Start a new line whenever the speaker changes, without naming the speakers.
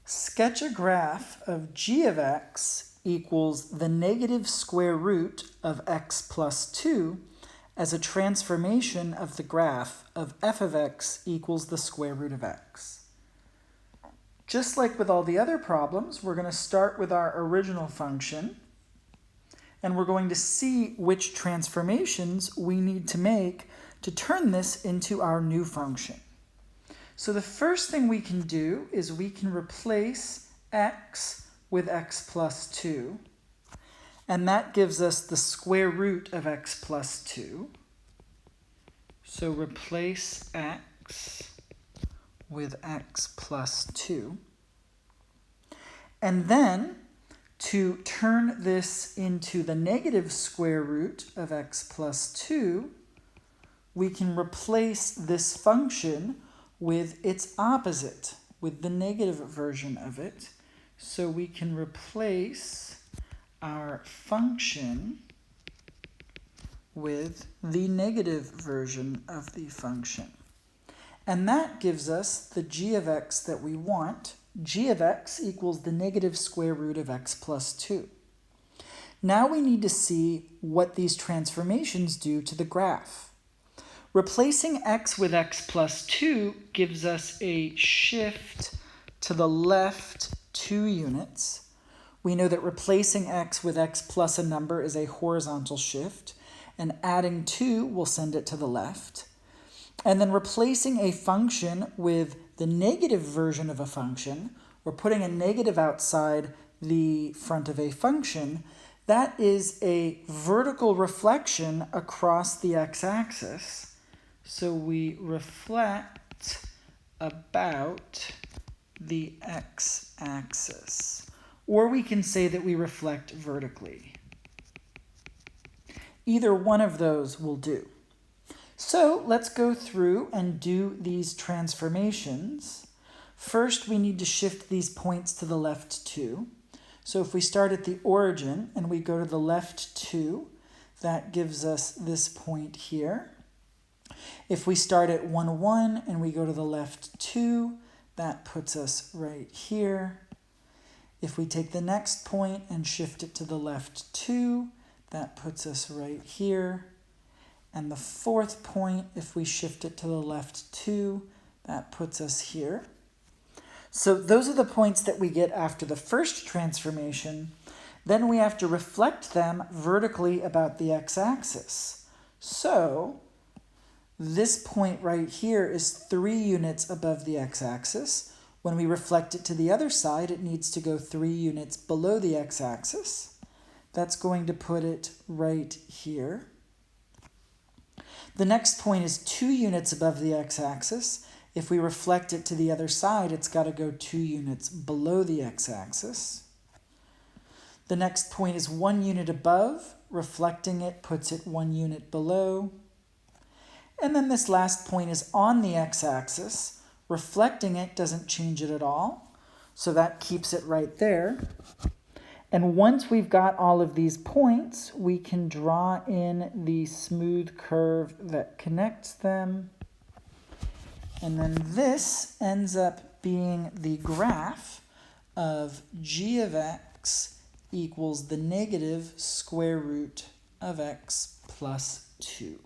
Sketch a graph of g of x equals the negative square root of x plus 2 as a transformation of the graph of f of x equals the square root of x. Just like with all the other problems, we're going to start with our original function, and we're going to see which transformations we need to make to turn this into our new function. So the first thing we can do is we can replace x with x plus 2, and that gives us the square root of x plus 2. So replace x with x plus 2. And then, to turn this into the negative square root of x plus 2, we can replace this function with its opposite, with the negative version of it. So we can replace our function with the negative version of the function. And that gives us the g of x that we want. G of x equals the negative square root of x plus 2. Now we need to see what these transformations do to the graph. Replacing x with x plus 2 gives us a shift to the left 2 units. We know that replacing x with x plus a number is a horizontal shift, and adding 2 will send it to the left. And then replacing a function with the negative version of a function, or putting a negative outside the front of a function, that is a vertical reflection across the x-axis. So we reflect about the x-axis. Or we can say that we reflect vertically. Either one of those will do. So let's go through and do these transformations. First, we need to shift these points to the left 2. So if we start at the origin and we go to the left 2, that gives us this point here. If we start at 1, 1 and we go to the left 2, that puts us right here. If we take the next point and shift it to the left 2, that puts us right here. And the fourth point, if we shift it to the left 2, that puts us here. So those are the points that we get after the first transformation. Then we have to reflect them vertically about the x-axis. So this point right here is 3 units above the x-axis. When we reflect it to the other side, it needs to go 3 units below the x-axis. That's going to put it right here. The next point is 2 units above the x-axis. If we reflect it to the other side, it's got to go 2 units below the x-axis. The next point is 1 unit above. Reflecting it puts it 1 unit below. And then this last point is on the x-axis. Reflecting it doesn't change it at all, so that keeps it right there. And once we've got all of these points, we can draw in the smooth curve that connects them. And then this ends up being the graph of g of x equals the negative square root of x plus 2.